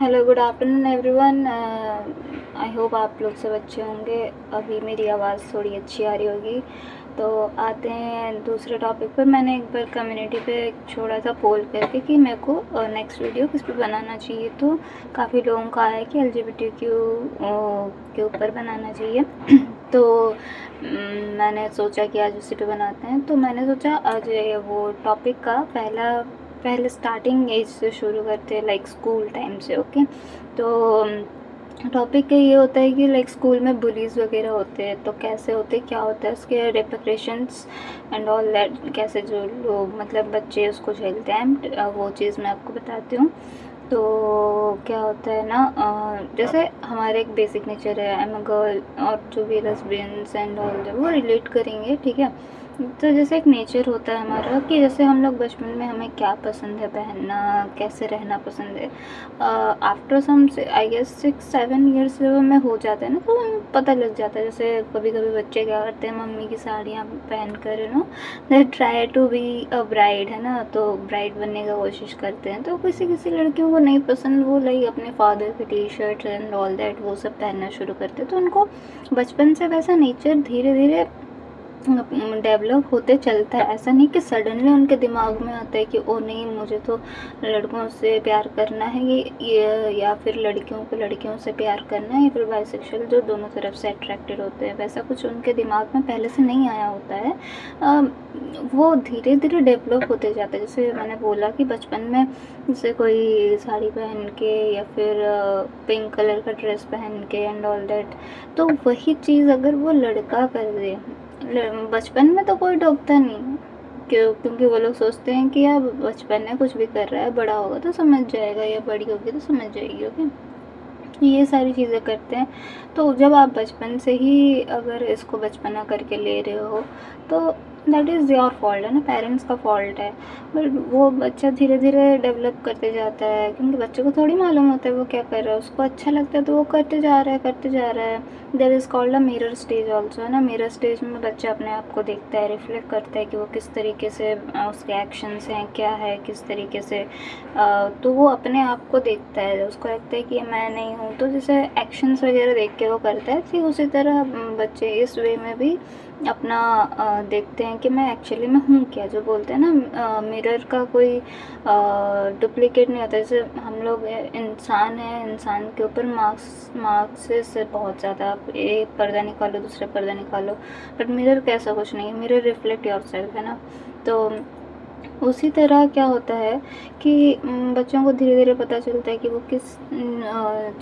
Hello, good afternoon everyone. I hope आप लोग सब अच्छे होंगे। अभी मेरी आवाज़ थोड़ी अच्छी आ रही होगी। तो आते हैं दूसरे टॉपिक पर। मैंने एक बार कम्युनिटी पे छोड़ा था पोल करके कि मेरे को नेक्स्ट वीडियो किस पे बनाना चाहिए, तो काफ़ी लोगों का आया कि LGBTQ के ऊपर बनाना चाहिए। तो मैंने सोचा कि आज उसी पे बनाते हैं। तो मैंने सोचा आज वो टॉपिक का पहले स्टार्टिंग एज से शुरू करते हैं, लाइक स्कूल टाइम से। ओके, तो टॉपिक का ये होता है कि लाइक स्कूल में बुलीज़ वगैरह होते हैं, तो कैसे होते, क्या होता है, उसके रिपरकशंस एंड ऑल दैट, कैसे जो लोग मतलब बच्चे उसको झेलते हैं, वो चीज़ मैं आपको बताती हूँ। तो क्या होता है ना, जैसे हमारे एक बेसिक नेचर है, आई एम अ गर्ल, और जो भी लेस्बियंस एंड ऑल वो रिलेट करेंगे, ठीक है। तो जैसे एक नेचर होता है हमारा कि जैसे हम लोग बचपन में हमें क्या पसंद है पहनना, कैसे रहना पसंद है, after some I guess 6-7 years में हो जाता है ना, तो हमें पता लग जाता है। जैसे कभी कभी बच्चे क्या करते हैं, मम्मी की साड़ियाँ पहन कर they try to be a bride, है ना, तो ब्राइड बनने का कोशिश करते हैं। तो किसी किसी लड़कियों को नहीं पसंद, वो लाइक अपने फादर की T shirt and all that वो सब पहनना शुरू करते हैं। तो उनको बचपन से वैसा नेचर धीरे धीरे डेवलप होते चलता है। ऐसा नहीं कि सडनली उनके दिमाग में आता है कि ओ नहीं, मुझे तो लड़कों से प्यार करना है, ये या फिर लड़कियों को लड़कियों से प्यार करना है, या फिर बाइसेक्सुअल जो दोनों तरफ से अट्रैक्टेड होते हैं, वैसा कुछ उनके दिमाग में पहले से नहीं आया होता है। वो धीरे धीरे डेवलप होते जाता है। जैसे मैंने बोला कि बचपन में जैसे कोई साड़ी पहन के या फिर पिंक कलर का ड्रेस पहन के एंड ऑल दैट, तो वही चीज़ अगर वो लड़का कर दे बचपन में, तो कोई टोकता नहीं, क्योंकि वो लोग सोचते हैं कि यार बचपन में कुछ भी कर रहा है, बड़ा होगा तो समझ जाएगा, या बड़ी होगी तो समझ जाएगी। ओके, ये सारी चीज़ें करते हैं। तो जब आप बचपन से ही अगर इसको बचपना करके ले रहे हो, तो दैट इज़ योर फॉल्ट, है ना, पेरेंट्स का फॉल्ट है। बट वो बच्चा धीरे धीरे डेवलप करते जाता है, क्योंकि बच्चे को थोड़ी मालूम होता है वो क्या कर रहा है। उसको अच्छा लगता है तो वो करते जा रहा है। There is called a mirror stage also, है ना। मिरर स्टेज में बच्चा अपने आप को देखता है, रिफ्लेक्ट करता है कि वो किस तरीके से उसके एक्शंस हैं, क्या है, किस तरीके से तो वो अपने आप को देखता है। उसको लगता है कि मैं नहीं हूँ, तो जैसे एक्शंस वगैरह देख के वो करता है, ठीक उसी तरह बच्चे इस वे में भी अपना देखते हैं कि मैं एक्चुअली में हूँ क्या। जो बोलते हैं ना, मिरर का कोई डुप्लीकेट नहीं होता। जैसे हम लोग इंसान हैं, इंसान के ऊपर मार्क्स से बहुत ज़्यादा, आप एक पर्दा निकालो दूसरा पर्दा निकालो, बट मिरर का ऐसा कुछ नहीं है। मिरर रिफ्लेक्ट योरसेल्फ, है ना। तो उसी तरह क्या होता है कि बच्चों को धीरे धीरे पता चलता है कि वो किस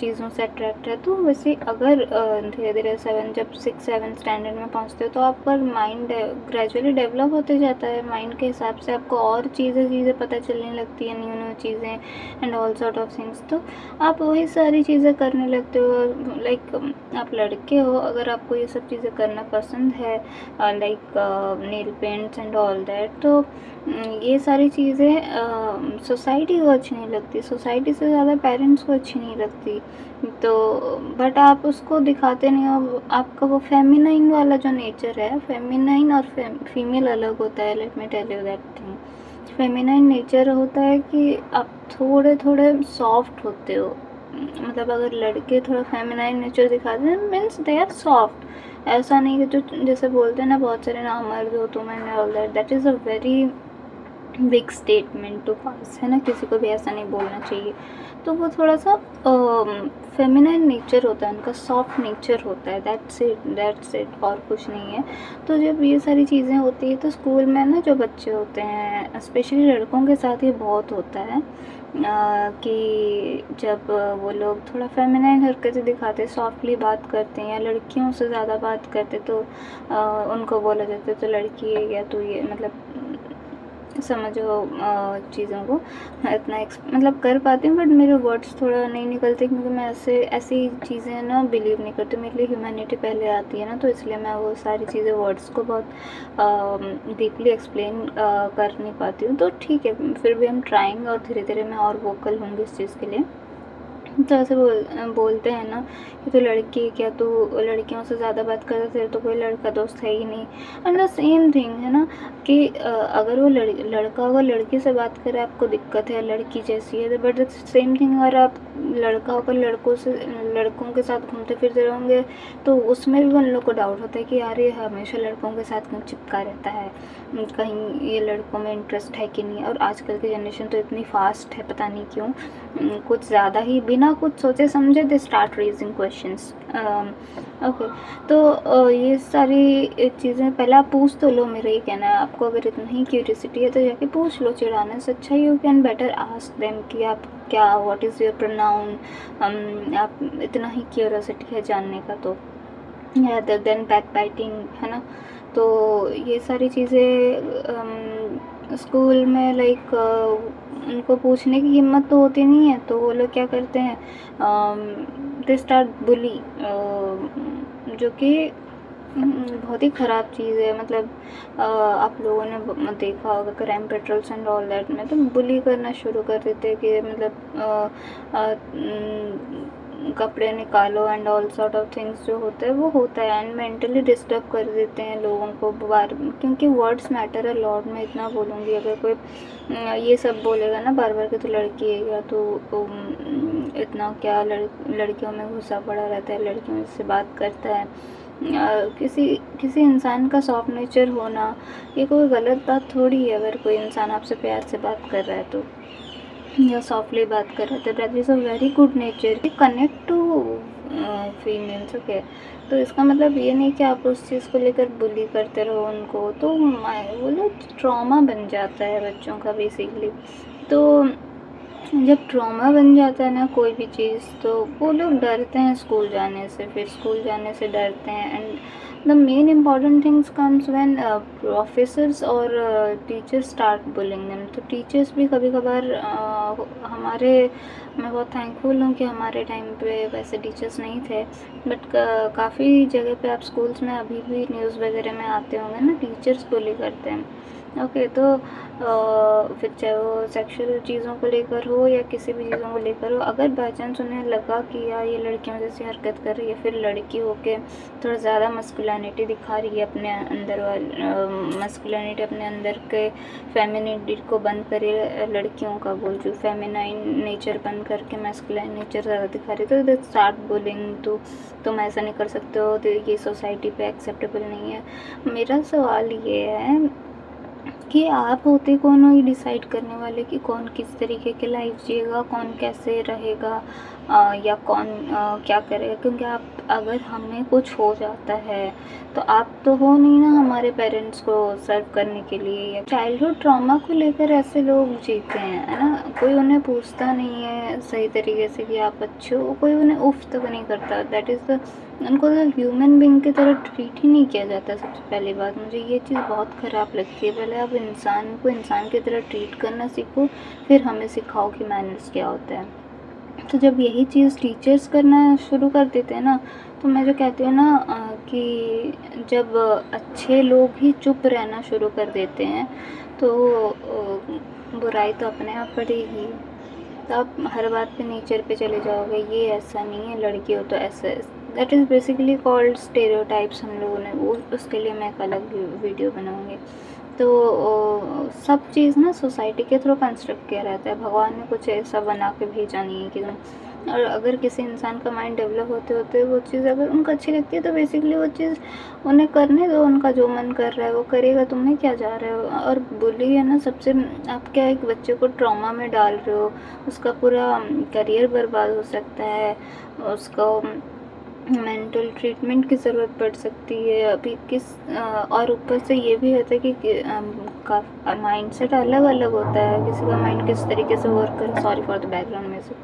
चीज़ों से अट्रैक्ट है। तो वैसे अगर धीरे धीरे जब 6-7 स्टैंडर्ड में पहुंचते हो, तो आपका माइंड ग्रेजुअली डेवलप होते जाता है। माइंड के हिसाब से आपको और चीज़ें पता चलने लगती हैं, न्यू न्यू चीज़ें and all sort of things. तो आप वही सारी चीज़ें करने लगते हो। लाइक आप लड़के हो, अगर आपको ये सब चीज़ें करना पसंद है, like nail paints and all that, तो ये सारी चीज़ें सोसाइटी को अच्छी नहीं लगती, सोसाइटी से ज़्यादा पेरेंट्स को अच्छी नहीं लगती। तो बट आप उसको दिखाते नहीं हो। आपका वो फेमिनाइन वाला जो नेचर है, फेमिनाइन और फीमेल अलग होता है। Let me tell you that thing. Feminine nature होता है कि आप थोड़े थोड़े सॉफ्ट होते हो। मतलब अगर लड़के थोड़ा फेमिनाइन नेचर दिखाते हैं, मीन्स दे आर सॉफ्ट। ऐसा नहीं कि जो जैसे बोलते हैं ना बहुत सारे ना, मर्द हो तुम and all that, that is a very big statement to pass, है ना। किसी को भी ऐसा नहीं बोलना चाहिए। तो वो थोड़ा सा फेमिनाइन नेचर होता है उनका, सॉफ्ट नेचर होता है, दैट्स इट, और कुछ नहीं है। तो जब ये सारी चीज़ें होती है, तो स्कूल में ना जो बच्चे होते हैं, स्पेशली लड़कों के साथ ये बहुत होता है कि जब वो लोग थोड़ा फेमिनाइन हरकतें दिखाते, सॉफ्टली बात करते हैं, या लड़कियों से ज़्यादा बात करते, तो उनको बोला जाता है तो लड़की है, या तो ये मतलब समझो चीज़ों को इतना मतलब कर पाती हूँ, बट मेरे वर्ड्स थोड़ा नहीं निकलते, क्योंकि मैं ऐसी चीज़ें ना बिलीव नहीं करती। मेरे लिए ह्यूमैनिटी पहले आती है ना, तो इसलिए मैं वो सारी चीज़ें वर्ड्स को बहुत डीपली एक्सप्लेन कर नहीं पाती हूँ। तो ठीक है, फिर भी हम ट्राइंग, और धीरे धीरे मैं और वोकल होंगी इस चीज़ के लिए। तो ऐसे बोलते हैं ना कि तो लड़की है क्या, तू लड़कियों से ज़्यादा बात करता, तेरे तो कोई लड़का दोस्त है ही नहीं। एंड द सेम थिंग है ना कि अगर वो लड़का होगा लड़की से बात करे आपको दिक्कत है, लड़की जैसी है, बट द सेम थिंग अगर आप लड़का होकर लड़कों के साथ घूमते फिरते रहोगे तो उसमें भी उन लोग को डाउट होता है कि यार ये हमेशा लड़कों के साथ क्यों चिपका रहता है, कहीं ये लड़कों में इंटरेस्ट है कि नहीं। और आजकल की जनरेशन तो इतनी फास्ट है, पता नहीं क्यों, कुछ ज़्यादा ही बिना कुछ सोचे समझे they start raising questions. Okay, तो ये सारी चीज़ें पहले आप पूछ तो लो, मेरा ये कहना है। आपको अगर इतना ही क्यूरियोसिटी है तो जाके पूछ लो, चिढ़ाने से अच्छा you can better ask them कि आप क्या, व्हाट इज़ योर प्रोनाउन। आप इतना ही क्यूरियोसिटी है जानने का तो अदर देन बैक बाइटिंग, है ना। तो ये सारी चीज़ें स्कूल में लाइक उनको पूछने की हिम्मत तो होती नहीं है, तो वो लोग क्या करते हैं, दे स्टार्ट बुली, जो कि बहुत ही ख़राब चीज़ है। मतलब आप लोगों ने देखा होगा crime patrols and all that में तो बुली करना शुरू कर देते हैं कि मतलब कपड़े निकालो and all sort of things जो होते हैं वो होता है, एंड मेंटली डिस्टर्ब कर देते हैं लोगों को बार, क्योंकि वर्ड्स मैटर है लॉट। मैं इतना बोलूँगी, अगर कोई ये सब बोलेगा ना बार बार कि तो लड़की है या तो इतना क्या लड़कियों में घुसा पड़ा रहता है, लड़कियों से बात करता है। किसी इंसान का सॉफ्ट नेचर होना ये कोई गलत बात थोड़ी है। अगर कोई इंसान आपसे प्यार से बात कर रहा है तो, या सॉफ्टली बात कर रहे थे, that is a very good nature, connect to females. Okay, तो इसका मतलब ये नहीं कि आप उस चीज़ को लेकर बुली करते रहो उनको, तो वो लोग ट्रॉमा बन जाता है बच्चों का बेसिकली। तो जब ट्रॉमा बन जाता है ना कोई भी चीज़, तो वो लोग डरते हैं स्कूल जाने से, फिर स्कूल जाने से डरते हैं। And the main important things comes when professors और टीचर्स स्टार्ट बुलिंग देम। तो टीचर्स भी कभी कभार मैं बहुत थैंकफुल हूँ कि हमारे टाइम पे वैसे टीचर्स नहीं थे, बट काफ़ी जगह पे आप स्कूल्स में अभी भी न्यूज़ वगैरह में आते होंगे ना, टीचर्स बुली करते हैं। ओके, तो फिर चाहे वो सेक्सुअल चीज़ों को लेकर हो या किसी भी चीज़ों को लेकर हो, अगर बाई चांस उन्हें लगा कि यार ये लड़कियों जैसी हरकत कर रही है, फिर लड़की होके थोड़ा ज़्यादा मस्कुलिनिटी दिखा रही है अपने अंदर मस्कुलिनिटी अपने अंदर के फेमिनिटी को बंद करे, लड़कियों का बोल रही हूँ, फेमिनाइन नेचर बंद करके मैस्कुलाइन नेचर ज़्यादा दिखा रही है, तो स्टार्ट बोलिंग तो तुम ऐसा नहीं कर सकते हो, तो ये सोसाइटी पे एक्सेप्टेबल नहीं है। मेरा सवाल ये है कि आप होते कौन हो ये डिसाइड करने वाले कि कौन किस तरीके की लाइफ जिएगा, कौन कैसे रहेगा, या कौन क्या करेगा। क्योंकि आप, अगर हमें कुछ हो जाता है तो आप तो हो नहीं ना हमारे पेरेंट्स को सर्व करने के लिए। या चाइल्डहुड ट्रॉमा को लेकर ऐसे लोग जीते हैं, है ना, कोई उन्हें पूछता नहीं है सही तरीके से कि आप अच्छे हो, कोई उन्हें उफ तक नहीं करता। दैट इज़ द, उनको तो ह्यूमन बीइंग की तरह ट्रीट ही नहीं किया जाता। सबसे पहली बात मुझे ये चीज़ बहुत ख़राब लगती है। पहले आप इंसान को इंसान की तरह ट्रीट करना सीखो, फिर हमें सिखाओ कि मैनर्स क्या होता है। तो जब यही चीज़ टीचर्स करना शुरू कर देते हैं ना, तो मैं जो कहती हूँ ना कि जब अच्छे लोग ही चुप रहना शुरू कर देते हैं तो बुराई तो अपने आप बढ़ेगी। तो आप हर बात पे नेचर पे चले जाओगे, ये ऐसा नहीं है, लड़की हो तो ऐसा, that is basically called stereotypes. हम लोगों ने वो, उसके लिए मैं एक अलग वीडियो बनाऊँगी। तो सब चीज़ ना सोसाइटी के थ्रू कंस्ट्रक्ट किया रहता है, भगवान ने कुछ ऐसा बना के भेजा नहीं है कि तुम, और अगर किसी इंसान का माइंड डेवलप होते होते वो चीज़ अगर उनको अच्छी लगती है तो बेसिकली वो चीज़ उन्हें करने दो, उनका जो मन कर रहा है वो करेगा, तुम्हें क्या जा रहा है। और बुली है ना, सबसे, आप क्या एक बच्चे को ट्रॉमा में डाल रहे हो, उसका पूरा करियर बर्बाद हो सकता है, उसको मेंटल ट्रीटमेंट की ज़रूरत पड़ सकती है अभी और ऊपर से ये भी होता है कि माइंडसेट अलग अलग होता है, किसी का माइंड किस तरीके से वर्क करे। सॉरी फॉर द बैकग्राउंड में से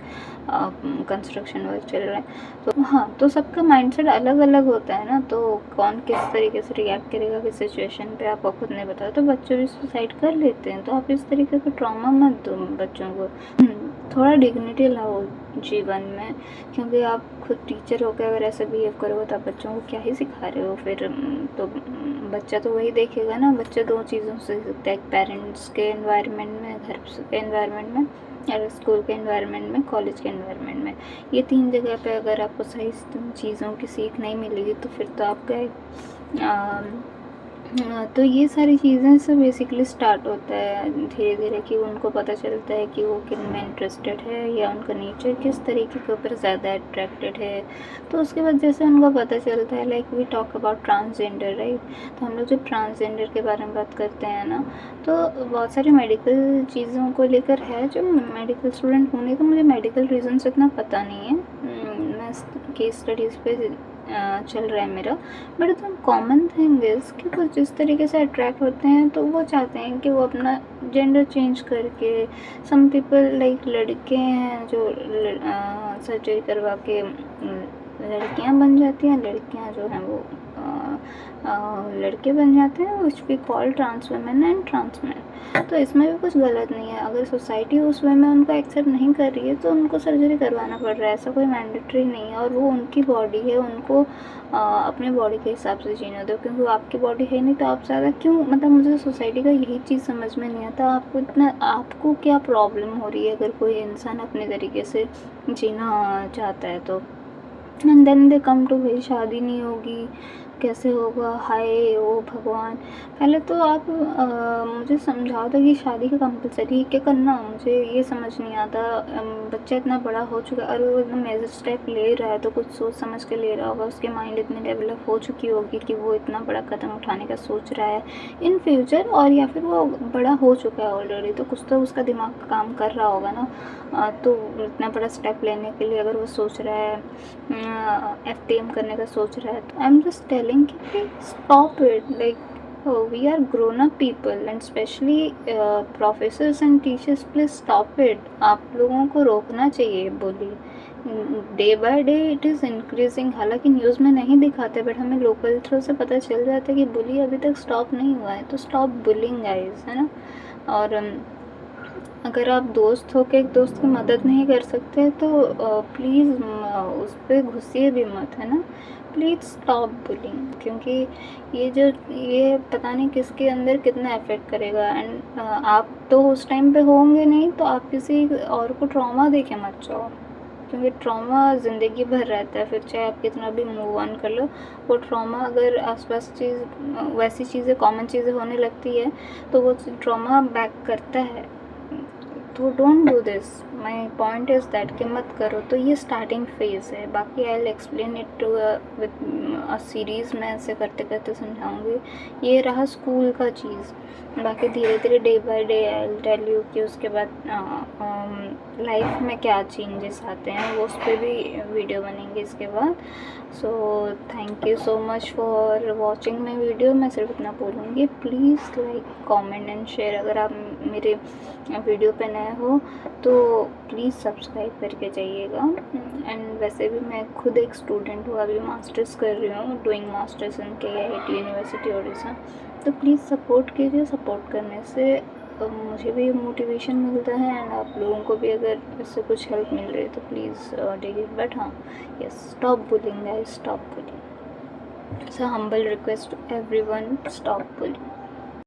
कंस्ट्रक्शन वर्क चल रहा है, तो हाँ, तो सबका माइंडसेट अलग अलग होता है ना, तो कौन किस तरीके से रिएक्ट करेगा किस सिचुएशन पे आपको खुद नहीं पता। तो बच्चे भी सुसाइड कर लेते हैं, तो आप इस तरीके का ट्रॉमा मत दो बच्चों को। थोड़ा डिग्निटी लाओ जीवन में, क्योंकि आप खुद टीचर होकर अगर ऐसे बिहेव करोगे तो आप बच्चों को क्या ही सिखा रहे हो फिर। तो बच्चा तो वही देखेगा ना, बच्चा दो चीज़ों से सीखता है, एक पेरेंट्स के एनवायरनमेंट में, घर के एनवायरनमेंट में, और स्कूल के एनवायरनमेंट में, कॉलेज के एनवायरनमेंट में। ये 3 जगह पे अगर आपको सही चीज़ों की सीख नहीं मिलेगी तो फिर तो आप गए। तो ये सारी चीज़ें से बेसिकली स्टार्ट होता है धीरे धीरे कि उनको पता चलता है कि वो किन में इंटरेस्टेड है या उनका नेचर किस तरीके के ऊपर ज़्यादा अट्रैक्टेड है। तो उसके बाद जैसे उनको पता चलता है, like we talk about transgender, right. तो हम लोग जब ट्रांसजेंडर के बारे में बात करते हैं ना, तो बहुत सारे मेडिकल चीज़ों को लेकर है। जो मेडिकल स्टूडेंट होने का मुझे मेडिकल रीजंस इतना पता नहीं है, मैं केस स्टडीज़ पे चल रहा है मेरा। But the common thing is कि वो जिस तरीके से अट्रैक्ट होते हैं तो वो चाहते हैं कि वो अपना जेंडर चेंज करके, सम पीपल लाइक लड़के हैं जो सर्जरी करवा के लड़कियां बन जाती हैं, लड़कियां जो हैं वो लड़के बन जाते हैं, which we call trans women and trans man. तो इसमें भी कुछ गलत नहीं है। अगर सोसाइटी उस वे में उनको एक्सेप्ट नहीं कर रही है तो उनको सर्जरी करवाना पड़ रहा है, ऐसा कोई मैंडेटरी नहीं है। और वो उनकी बॉडी है, उनको अपने बॉडी के हिसाब से जीने दो, क्योंकि वो आपकी बॉडी है नहीं तो आप ज़्यादा क्यों, मतलब मुझे सोसाइटी का यही चीज़ समझ में नहीं आता। आपको क्या प्रॉब्लम हो रही है अगर कोई इंसान अपने तरीके से जीना चाहता है तो। And then they come to भाई शादी नहीं होगी, कैसे होगा, हाय ओ भगवान। पहले तो आप मुझे समझाओ दो कि शादी का कंपलसरी क्या करना, मुझे ये समझ नहीं आता। बच्चा इतना बड़ा हो चुका है और वो एकदम मेजर स्टेप ले रहा है तो कुछ सोच समझ के ले रहा होगा, उसके माइंड इतनी डेवलप हो चुकी होगी कि वो इतना बड़ा कदम उठाने का सोच रहा है इन फ्यूचर, और या फिर वो बड़ा हो चुका है ऑलरेडी तो कुछ तो उसका दिमाग काम कर रहा होगा ना। तो इतना बड़ा स्टेप लेने के लिए अगर वो सोच रहा है, FTM करने का सोच रहा है, तो आई एम जस्ट टेलिंग कि stop it. Like we are grown up people and specially professors and teachers, please stop it. आप लोगों को रोकना चाहिए bully. Day by day it is increasing, हालांकि न्यूज़ में नहीं दिखाते बट हमें लोकल थ्रू से पता चल जाता है कि बुली अभी तक स्टॉप नहीं हुआ है। तो स्टॉप बुलिंग गाइस, है ना। और अगर आप दोस्त हो के एक दोस्त की मदद नहीं कर सकते तो प्लीज़ उस पर घुसिए भी मत, है ना। प्लीज़ स्टॉप बुलिंग, क्योंकि ये पता नहीं किसके अंदर कितना इफ़ेक्ट करेगा। एंड आप तो उस टाइम पे होंगे नहीं तो आप किसी और को ट्रॉमा दे के मत जाओ, क्योंकि ट्रॉमा ज़िंदगी भर रहता है। फिर चाहे आप कितना भी मूव ऑन कर लो, वो ट्रॉमा अगर आसपास वैसी चीज़ें कॉमन चीज़ें होने लगती है तो वो ट्रॉमा बैक करता है। तो don't do this, my point is that कि मत करो। तो ये स्टार्टिंग फेज़ है, बाकी I will explain it to with a series. मैं ऐसे करते करते समझाऊंगी। ये रहा स्कूल का चीज़, बाकी धीरे धीरे day by day I will tell you कि उसके बाद लाइफ में क्या चेंजेस आते हैं, वो उस पर भी वीडियो बनेंगे इसके बाद। So thank you so much for watching my video. मैं सिर्फ इतना बोलूँगी, please like comment and share. अगर आप मेरे वीडियो पे नए हो तो प्लीज़ सब्सक्राइब करके जाइएगा। एंड वैसे भी मैं खुद एक स्टूडेंट हूँ, अभी मास्टर्स कर रही हूँ, doing masters in KIT university Odisha. तो प्लीज़ सपोर्ट कीजिए, सपोर्ट करने से मुझे भी मोटिवेशन मिलता है एंड आप लोगों को भी अगर इससे कुछ हेल्प मिल रही है तो प्लीज़ टेक इट। बट हाँ, yes, stop bullying guys, stop bullying. It's a humble request to everyone, stop bullying.